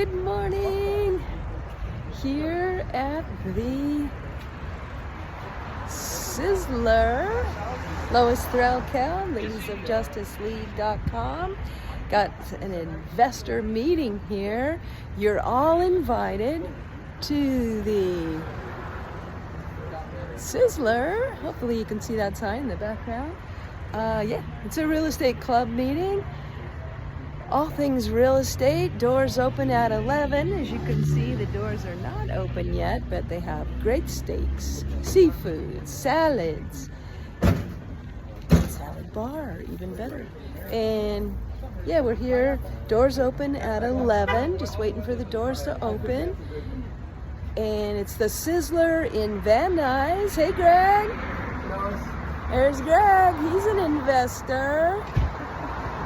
good morning. Here at the Sizzler, Lois Threlkeld, ladiesofjusticeleague.com. Got an investor meeting here. You're all invited to the Sizzler. Hopefully you can see that sign in the background. Yeah, it's a real estate club meeting. All things real estate. Doors open at 11. As you can see, the doors are not open yet, but they have great steaks, seafood, salads, salad bar, even better. And yeah, we're here. Doors open at 11. Just waiting for the doors to open. And it's the Sizzler in Van Nuys. Hey, Greg. There's Greg. He's an investor.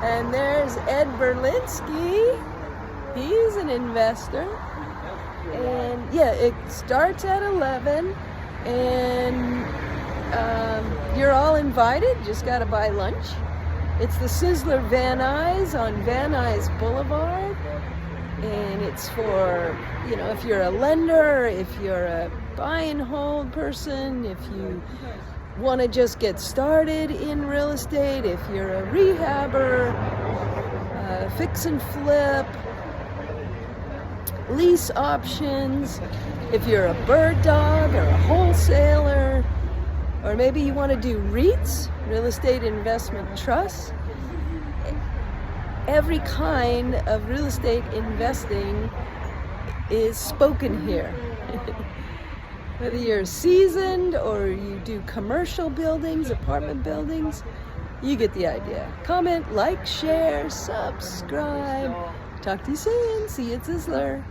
And there's Ed Berlinski. He's an investor. And yeah, it starts at 11. And you're all invited. Just got to buy lunch. It's the Sizzler Van Nuys on Van Nuys Boulevard. And it's for, you know, if you're a lender, if you're a buy and hold person, if you want to just get started in real estate, if you're a rehabber, fix and flip, lease options, if you're a bird dog or a wholesaler, or maybe you want to do REITs, real estate investment trusts. Every kind of real estate investing is spoken here. Whether you're seasoned or you do commercial buildings, apartment buildings, you get the idea. Comment, like, share, subscribe. Talk to you soon. See you at Sizzler.